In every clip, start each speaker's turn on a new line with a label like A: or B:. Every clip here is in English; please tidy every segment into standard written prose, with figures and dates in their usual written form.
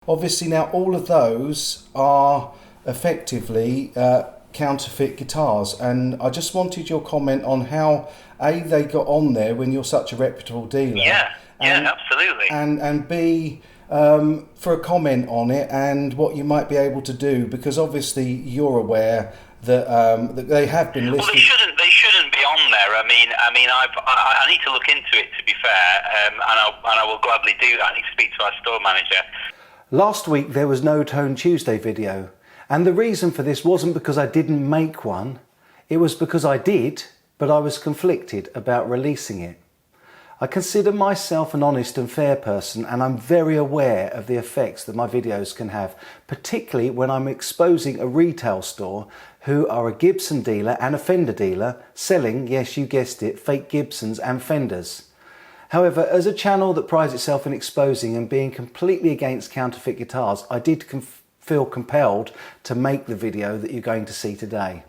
A: Obviously now all of those are effectively counterfeit guitars, and I just wanted your comment on how they got on there when you're such a reputable dealer.
B: Yeah, absolutely.
A: And B, for a comment on it and what you might be able to do, because obviously you're aware that that they have been listed.
B: Well, they shouldn't be on there. I need to look into it, to be fair, and I will gladly do that. I need to speak to our store manager.
A: Last week there was no Tone Tuesday video, and the reason for this wasn't because I didn't make one, it was because I did, but I was conflicted about releasing it. I consider myself an honest and fair person, and I'm very aware of the effects that my videos can have, particularly when I'm exposing a retail store who are a Gibson dealer and a Fender dealer selling, yes you guessed it, fake Gibsons and Fenders. However, as a channel that prides itself in exposing and being completely against counterfeit guitars, I did feel compelled to make the video that you're going to see today.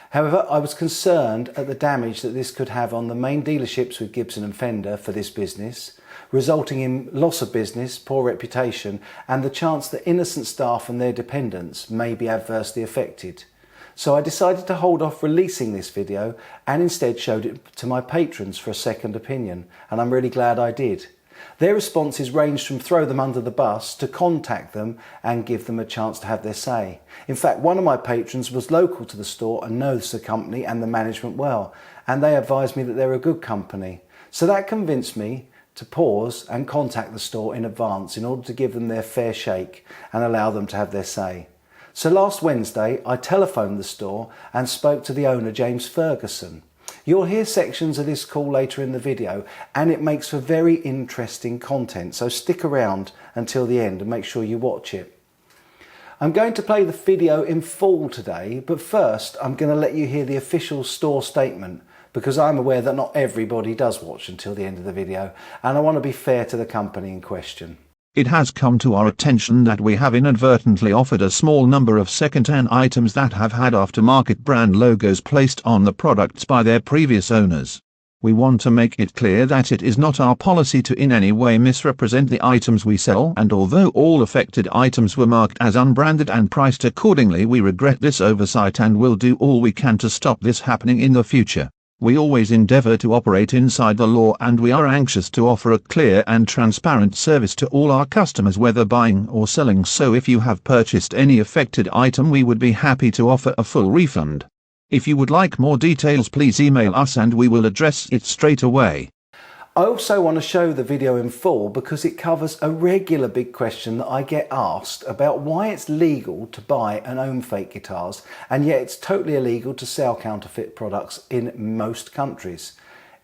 A: However, I was concerned at the damage that this could have on the main dealerships with Gibson and Fender for this business, resulting in loss of business, poor reputation, and the chance that innocent staff and their dependents may be adversely affected. So I decided to hold off releasing this video and instead showed it to my patrons for a second opinion, and I'm really glad I did. Their responses ranged from throw them under the bus to contact them and give them a chance to have their say. In fact, one of my patrons was local to the store and knows the company and the management well, and they advised me that they're a good company. So that convinced me to pause and contact the store in advance in order to give them their fair shake and allow them to have their say. So last Wednesday, I telephoned the store and spoke to the owner, James Ferguson. You'll hear sections of this call later in the video, and it makes for very interesting content, so stick around until the end and make sure you watch it. I'm going to play the video in full today, but first I'm going to let you hear the official store statement, because I'm aware that not everybody does watch until the end of the video, and I want to be fair to the company in question.
C: It has come to our attention that we have inadvertently offered a small number of second-hand items that have had aftermarket brand logos placed on the products by their previous owners. We want to make it clear that it is not our policy to in any way misrepresent the items we sell, and although all affected items were marked as unbranded and priced accordingly, we regret this oversight and will do all we can to stop this happening in the future. We always endeavor to operate inside the law, and we are anxious to offer a clear and transparent service to all our customers, whether buying or selling. So if you have purchased any affected item, we would be happy to offer a full refund. If you would like more details, please email us and we will address it straight away.
A: I also want to show the video in full because it covers a regular big question that I get asked about why it's legal to buy and own fake guitars, and yet it's totally illegal to sell counterfeit products in most countries.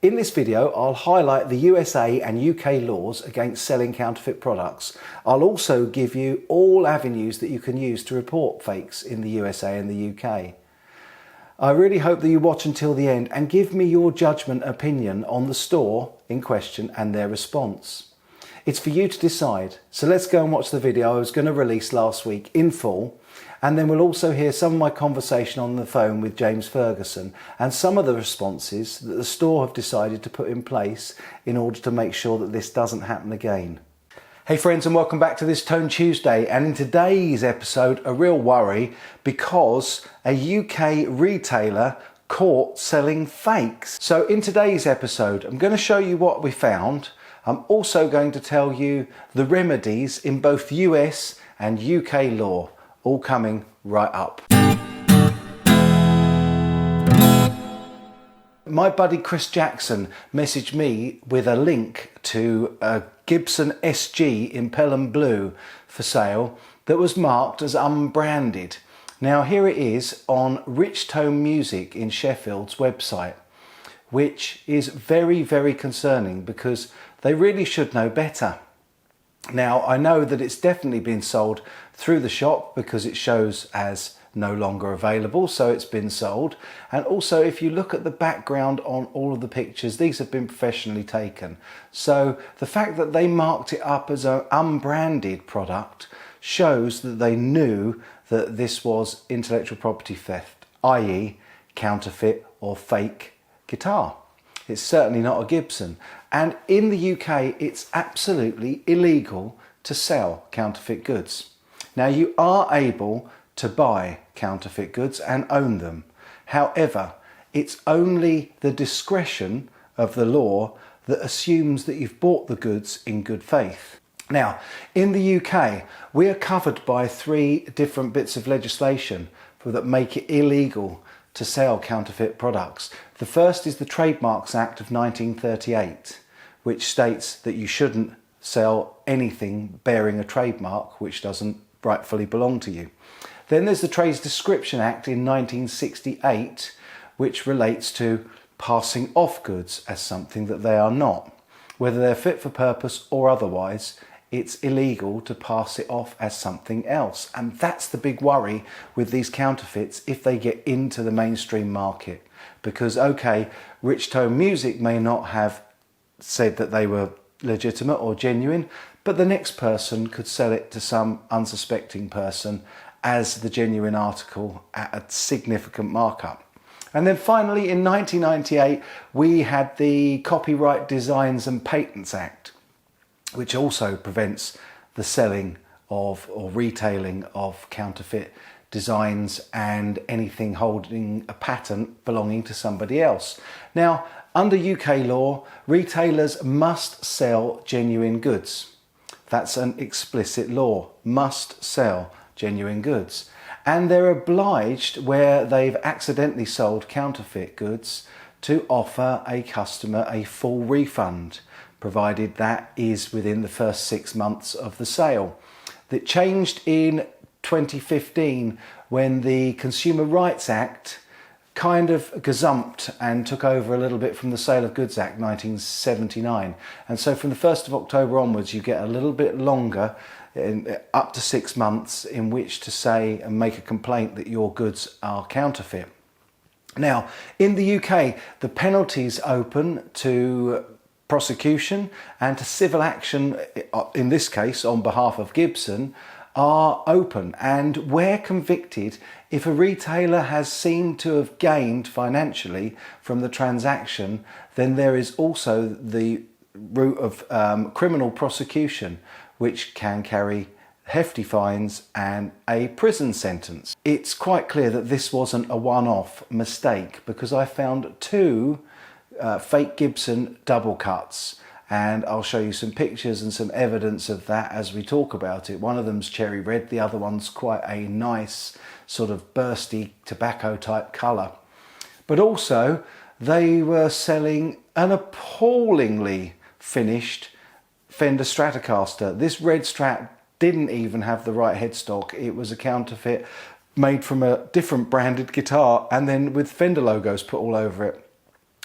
A: In this video, I'll highlight the USA and UK laws against selling counterfeit products. I'll also give you all avenues that you can use to report fakes in the USA and the UK. I really hope that you watch until the end and give me your judgment opinion on the store in question and their response. It's for you to decide, so let's go and watch the video I was going to release last week in full, and then we'll also hear some of my conversation on the phone with James Ferguson and some of the responses that the store have decided to put in place in order to make sure that this doesn't happen again. Hey friends, and welcome back to this Tone Tuesday, and in today's episode a real worry because a UK retailer caught selling fakes. So in today's episode I'm going to show you what we found. I'm also going to tell you the remedies in both US and UK law, all coming right up. My buddy Chris Jackson messaged me with a link to a Gibson SG in Pelham Blue for sale that was marked as unbranded. Now here it is on Rich Tone Music in Sheffield's website, which is very, very concerning because they really should know better. Now I know that it's definitely been sold through the shop because it shows as no longer available, so it's been sold. And also if you look at the background on all of the pictures, these have been professionally taken. So the fact that they marked it up as an unbranded product shows that they knew that this was intellectual property theft, i.e. counterfeit or fake guitar. It's certainly not a Gibson. And in the UK it's absolutely illegal to sell counterfeit goods. Now, you are able to buy counterfeit goods and own them. However, it's only the discretion of the law that assumes that you've bought the goods in good faith. Now, in the UK, we are covered by 3 different bits of legislation that make it illegal to sell counterfeit products. The first is the Trademarks Act of 1938, which states that you shouldn't sell anything bearing a trademark which doesn't rightfully belong to you. Then there's the Trade Description Act in 1968, which relates to passing off goods as something that they are not. Whether they're fit for purpose or otherwise, it's illegal to pass it off as something else. And that's the big worry with these counterfeits if they get into the mainstream market. Because, okay, Rich Tone Music may not have said that they were legitimate or genuine, but the next person could sell it to some unsuspecting person as the genuine article at a significant markup. And then finally, in 1998, we had the Copyright Designs and Patents Act, which also prevents the selling of or retailing of counterfeit designs and anything holding a patent belonging to somebody else. Now, under UK law, retailers must sell genuine goods. That's an explicit law, must sell genuine goods. And they're obliged, where they've accidentally sold counterfeit goods, to offer a customer a full refund, provided that is within the first 6 months of the sale. That changed in 2015 when the Consumer Rights Act kind of gazumped and took over a little bit from the Sale of Goods Act 1979. And so from the 1st of October onwards, you get a little bit longer, up to 6 months, in which to say and make a complaint that your goods are counterfeit. Now, in the UK, the penalties open to prosecution and to civil action, in this case on behalf of Gibson, are open. And where convicted, if a retailer has seemed to have gained financially from the transaction, then there is also the route of criminal prosecution, which can carry hefty fines and a prison sentence. It's quite clear that this wasn't a one-off mistake, because I found 2 fake Gibson double cuts, and I'll show you some pictures and some evidence of that as we talk about it. One of them's cherry red, the other one's quite a nice sort of bursty tobacco type colour. But also they were selling an appallingly finished Fender Stratocaster. This red Strat didn't even have the right headstock. It was a counterfeit made from a different branded guitar and then with Fender logos put all over it.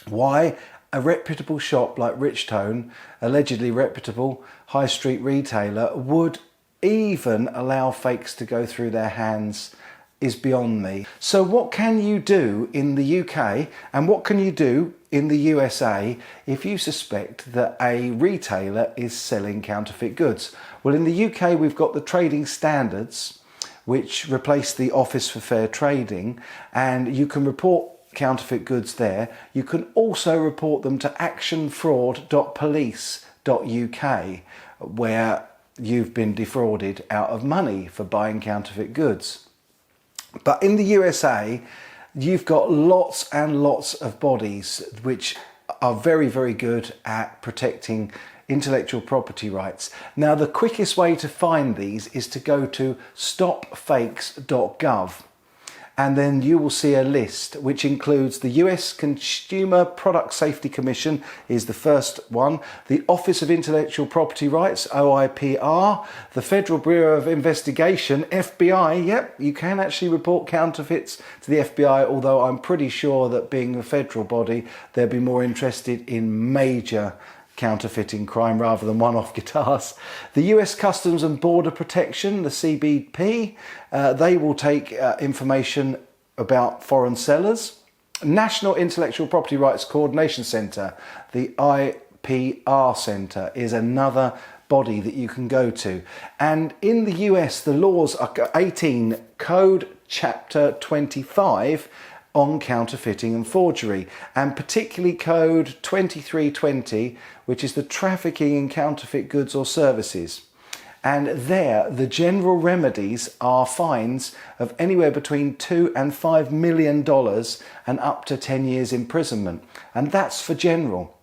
A: Why a reputable shop like Rich Tone, allegedly reputable high street retailer, would even allow fakes to go through their hands is beyond me. So what can you do in the UK and what can you do in the USA if you suspect that a retailer is selling counterfeit goods? Well, in the UK we've got the trading standards, which replace the Office for Fair Trading, and you can report counterfeit goods there. You can also report them to actionfraud.police.uk, where you've been defrauded out of money for buying counterfeit goods. But in the USA, you've got lots and lots of bodies which are very, very good at protecting intellectual property rights. Now, the quickest way to find these is to go to stopfakes.gov. And then you will see a list which includes the US Consumer Product Safety Commission is the first one, the Office of Intellectual Property Rights, OIPR, the Federal Bureau of Investigation, FBI. Yep, you can actually report counterfeits to the FBI, although I'm pretty sure that being a federal body, they'd be more interested in major counterfeiting crime rather than one-off guitars. The US Customs and Border Protection, the CBP, they will take information about foreign sellers. National Intellectual Property Rights Coordination Centre, the IPR Centre, is another body that you can go to. And in the US, the laws are 18 Code Chapter 25 on counterfeiting and forgery, and particularly Code 2320, which is the trafficking in counterfeit goods or services. And there, the general remedies are fines of anywhere between $2 and $5 million and up to 10 years imprisonment. And that's for general.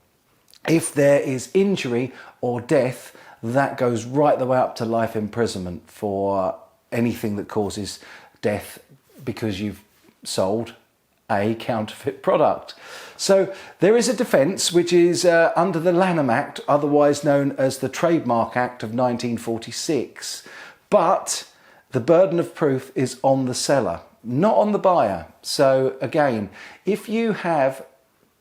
A: If there is injury or death, that goes right the way up to life imprisonment for anything that causes death because you've sold a counterfeit product. So there is a defence which is under the Lanham Act, otherwise known as the Trademark Act of 1946. But the burden of proof is on the seller, not on the buyer. So again, if you have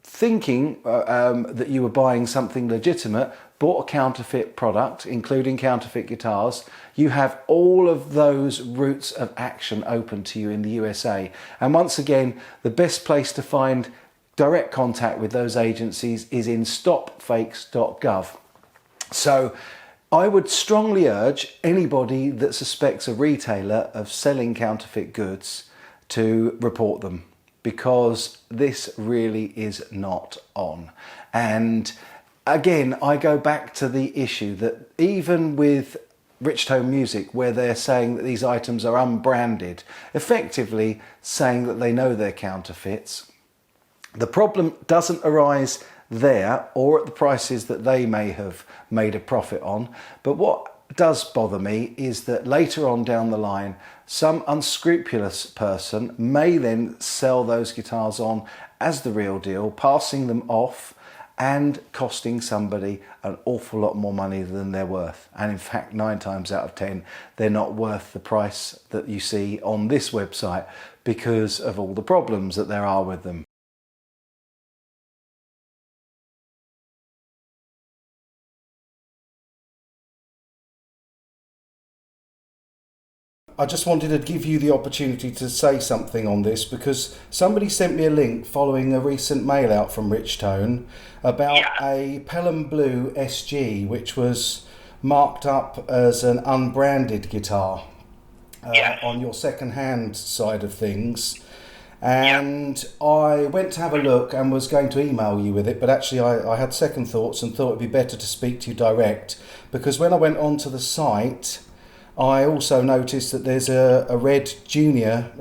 A: thinking that you were buying something legitimate, bought a counterfeit product, including counterfeit guitars, you have all of those routes of action open to you in the USA. And once again, the best place to find direct contact with those agencies is in stopfakes.gov. So I would strongly urge anybody that suspects a retailer of selling counterfeit goods to report them, because this really is not on. And again, I go back to the issue that even with Rich Tone Music, where they're saying that these items are unbranded, effectively saying that they know they're counterfeits, the problem doesn't arise there or at the prices that they may have made a profit on. But what does bother me is that later on down the line, some unscrupulous person may then sell those guitars on as the real deal, passing them off and costing somebody an awful lot more money than they're worth. And in fact, 9 times out of 10, they're not worth the price that you see on this website because of all the problems that there are with them. I just wanted to give you the opportunity to say something on this, because somebody sent me a link following a recent mail out from Rich Tone about a Pelham Blue SG which was marked up as an unbranded guitar on your second-hand side of things. And I went to have a look and was going to email you with it, but actually I had second thoughts and thought it'd be better to speak to you direct, because when I went onto the site, I also noticed that there's a Red Junior,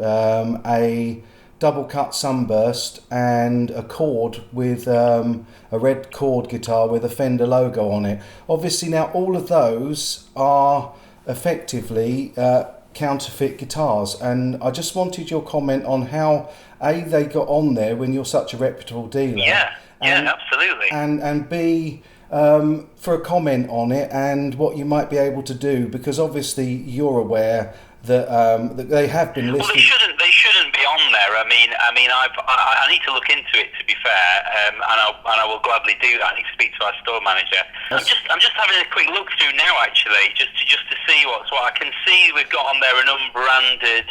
A: a double cut Sunburst, and a chord with a red chord guitar with a Fender logo on it. Obviously now all of those are effectively counterfeit guitars, and I just wanted your comment on how they got on there when you're such a reputable dealer.
B: Absolutely.
A: And B, for a comment on it and what you might be able to do, because obviously you're aware that that they have been listed.
B: Well, they shouldn't be on there. I mean, I need to look into it, to be fair, and I will gladly do that. I need to speak to our store manager. I'm just having a quick look through now, actually, just to see what's what. I can see we've got on there an unbranded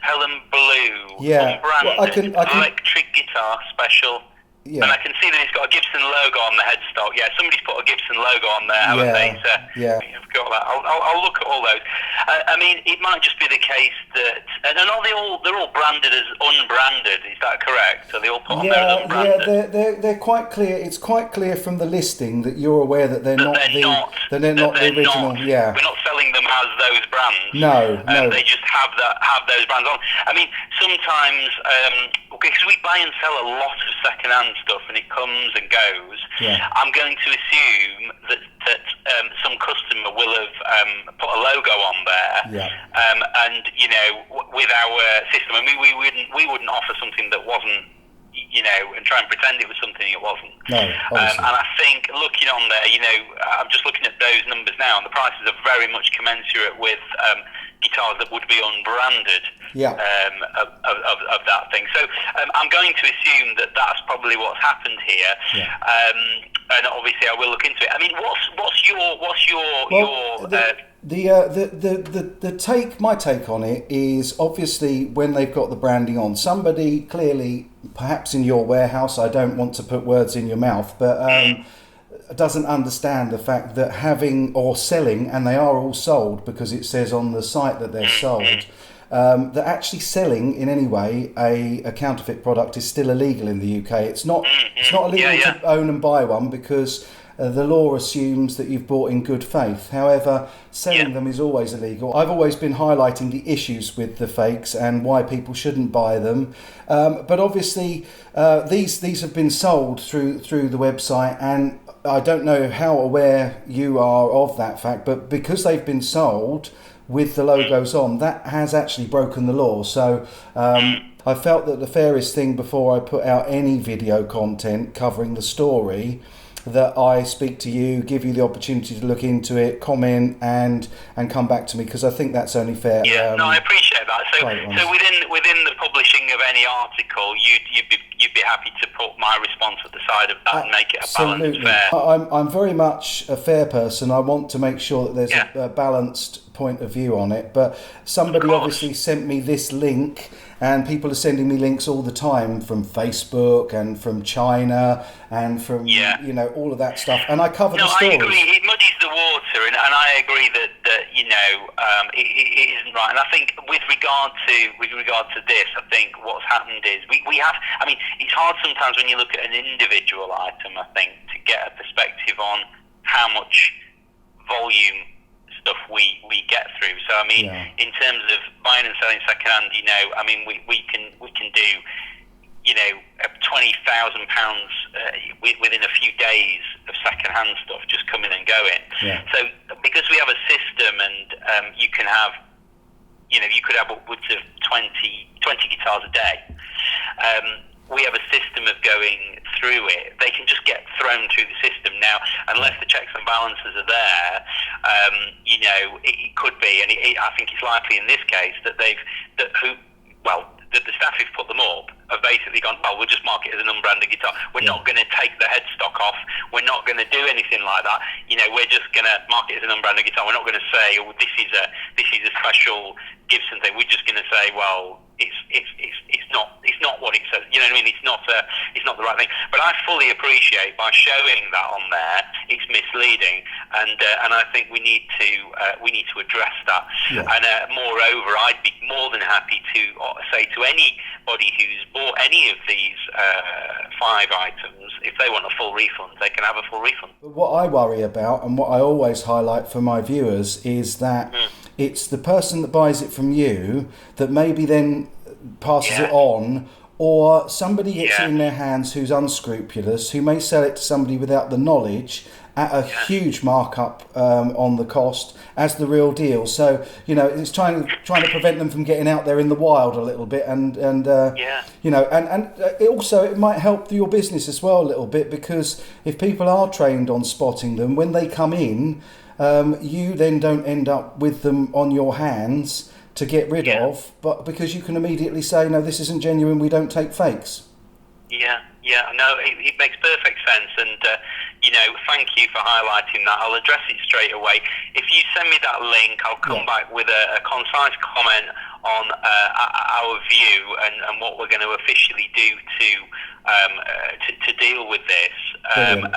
B: Pelham Blue, unbranded electric guitar special. Yeah. And I can see that it's got a Gibson logo on the headstock. Yeah, somebody's put a Gibson logo on there, haven't they? So I've got that. I'll look at all those. I mean, it might just be the case that, and are they're all branded as unbranded? Is that correct? So they all put on there as unbranded.
A: Yeah, they're quite clear. It's quite clear from the listing that you're aware that they're not the original. Yeah,
B: we're not selling them as those brands.
A: No.
B: They just have those brands on. I mean, sometimes because we buy and sell a lot of second-hand stuff and it comes and goes, I'm going to assume that some customer will have put a logo on there, and with our system, I mean, we wouldn't offer something that wasn't, and try and pretend it was something it wasn't.
A: No,
B: and I think looking on there, I'm just looking at those numbers now, and the prices are very much commensurate with guitars that would be unbranded of that thing. So I'm going to assume that that's probably what's happened here. And obviously I will look into it. I mean,
A: my take on it is obviously when they've got the branding on, somebody clearly, perhaps in your warehouse, I don't want to put words in your mouth, but doesn't understand the fact that having or selling, and they are all sold because it says on the site that they're sold, that actually selling in any way a counterfeit product is still illegal in the UK. It's not illegal to own and buy one, because the law assumes that you've bought in good faith. However, selling them is always illegal. I've always been highlighting the issues with the fakes and why people shouldn't buy them. But obviously, these have been sold through the website, and I don't know how aware you are of that fact, but because they've been sold with the logos on, that has actually broken the law. So I felt that the fairest thing before I put out any video content covering the story, that I speak to you, give you the opportunity to look into it, comment, and come back to me, because I think that's only fair.
B: Yeah, no, I appreciate that. So within the publishing of any article, you'd be happy to put my response at the side of that and make it a balanced, fair.
A: I'm very much a fair person. I want to make sure that there's a balanced point of view on it. But somebody obviously sent me this link, and people are sending me links all the time from Facebook and from China and from all of that stuff. And I cover the stories.
B: I agree. It muddies the water, and I agree that it isn't right. And I think with regard to this, I think what's happened is we have. I mean, it's hard sometimes when you look at an individual item, I think, to get a perspective on how much volume stuff we get through. So I mean, in terms of buying and selling secondhand, I mean, we can do, £20,000 within a few days of secondhand stuff just coming and going. Yeah. So because we have a system, and you can have, you could have upwards of 20 guitars a day. We have a system of going through it. They can just get thrown through the system now, unless the checks and balances are there. It could be, and I think it's likely in this case that the staff who've put them up have basically gone, well, we'll just mark it as an unbranded guitar. We're not going to take the headstock off. We're not going to do anything like that. We're just going to mark it as an unbranded guitar. We're not going to say, oh, this is a special Gibson thing. We're just going to say, well, it's not what it says. You know what I mean? It's not the right thing. But I fully appreciate by showing that on there, it's misleading, and I think we need to address that. Yeah. And moreover, I'd be more than happy to say to anybody who's bought any of these 5 items, if they want a full refund, they can have a full refund.
A: What I worry about, and what I always highlight for my viewers, is that it's the person that buys it from you that maybe then passes it on, or somebody gets it in their hands who's unscrupulous, who may sell it to somebody without the knowledge at a huge markup on the cost as the real deal. So it's trying to prevent them from getting out there in the wild a little bit, and it also, it might help your business as well a little bit, because if people are trained on spotting them when they come in, you then don't end up with them on your hands to get rid of, but because you can immediately say, no, this isn't genuine, we don't take fakes.
B: No, it makes perfect sense, and thank you for highlighting that. I'll address it straight away. If you send me that link, I'll come back with a concise comment on our view and what we're going to officially do to deal with this, and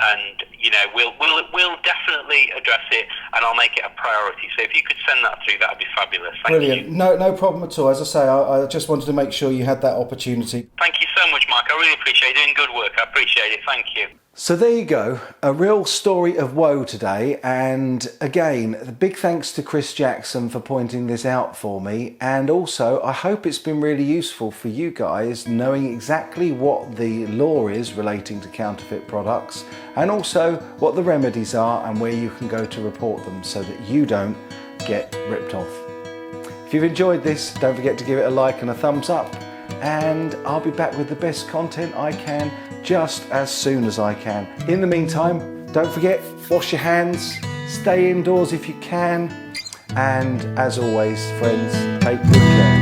B: we'll definitely address it, and I'll make it a priority. So if you could send that through, that would be fabulous. Thank you.
A: No problem at all. As I say, I just wanted to make sure you had that opportunity.
B: Thank you so much, Mike. I really appreciate it. You're doing good work. I appreciate it. Thank you.
A: So there you go, a real story of woe today, and again, a big thanks to Chris Jackson for pointing this out for me, and also I hope it's been really useful for you guys knowing exactly what the law is relating to counterfeit products, and also what the remedies are and where you can go to report them so that you don't get ripped off. If you've enjoyed this, don't forget to give it a like and a thumbs up, and I'll be back with the best content I can just as soon as I can. In the meantime, don't forget, wash your hands, stay indoors if you can, and as always, friends, take good care.